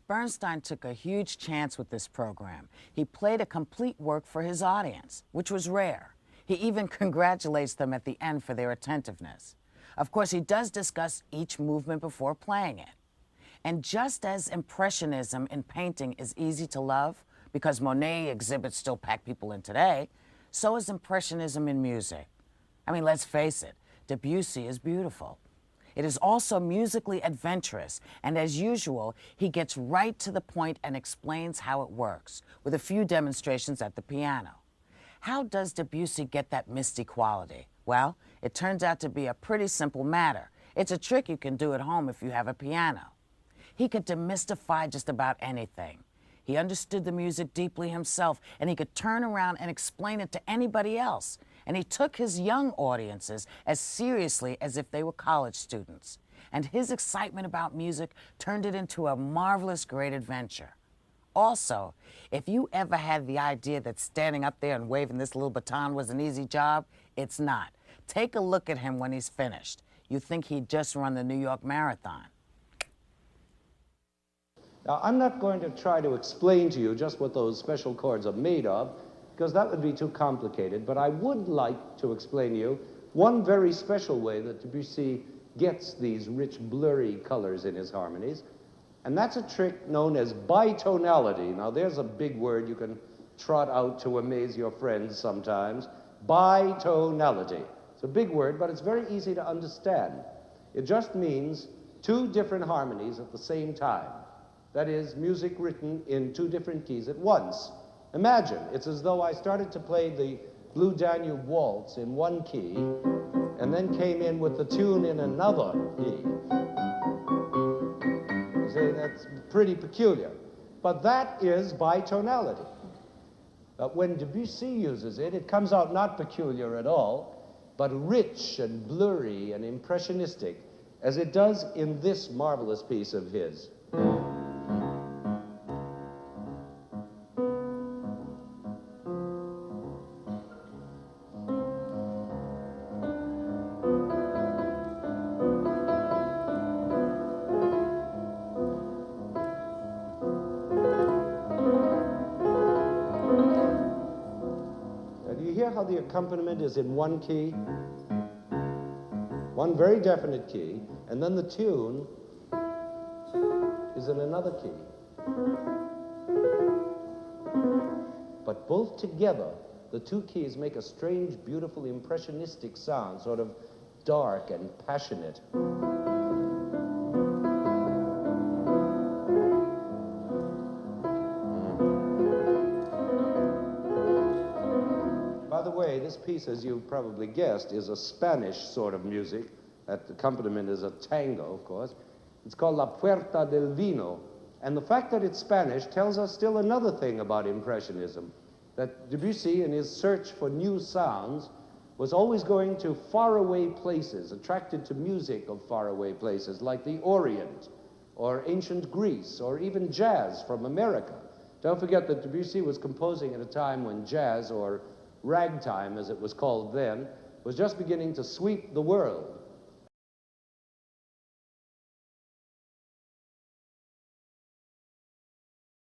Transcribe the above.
Bernstein took a huge chance with this program. He played a complete work for his audience, which was rare. He even congratulates them at the end for their attentiveness. Of course, he does discuss each movement before playing it. And just as Impressionism in painting is easy to love, because Monet exhibits still pack people in today, so is Impressionism in music. I mean, let's face it, Debussy is beautiful. It is also musically adventurous, and as usual, he gets right to the point and explains how it works, with a few demonstrations at the piano. How does Debussy get that misty quality? Well, it turns out to be a pretty simple matter. It's a trick you can do at home if you have a piano. He could demystify just about anything. He understood the music deeply himself, and he could turn around and explain it to anybody else. And he took his young audiences as seriously as if they were college students. And his excitement about music turned it into a marvelous, great adventure. Also, if you ever had the idea that standing up there and waving this little baton was an easy job, it's not. Take a look at him when he's finished. You think he'd just run the New York Marathon. Now, I'm not going to try to explain to you just what those special chords are made of, because that would be too complicated, but I would like to explain to you one very special way that Debussy gets these rich, blurry colors in his harmonies, and that's a trick known as bitonality. Now, there's a big word you can trot out to amaze your friends sometimes. Bitonality. It's a big word, but it's very easy to understand. It just means two different harmonies at the same time. That is, music written in two different keys at once. Imagine, it's as though I started to play the Blue Danube Waltz in one key, and then came in with the tune in another key. You see, that's pretty peculiar. But that is bitonality. But when Debussy uses it, it comes out not peculiar at all, but rich and blurry and impressionistic, as it does in this marvelous piece of his. How the accompaniment is in one key, one very definite key, and then the tune is in another key. But both together, the two keys make a strange, beautiful, impressionistic sound, sort of dark and passionate. By the way, this piece, as you probably guessed, is a Spanish sort of music. That accompaniment is a tango, of course. It's called La Puerta del Vino. And the fact that it's Spanish tells us still another thing about Impressionism, that Debussy, in his search for new sounds, was always going to faraway places, attracted to music of faraway places, like the Orient, or ancient Greece, or even jazz from America. Don't forget that Debussy was composing at a time when jazz, or ragtime, as it was called then, was just beginning to sweep the world.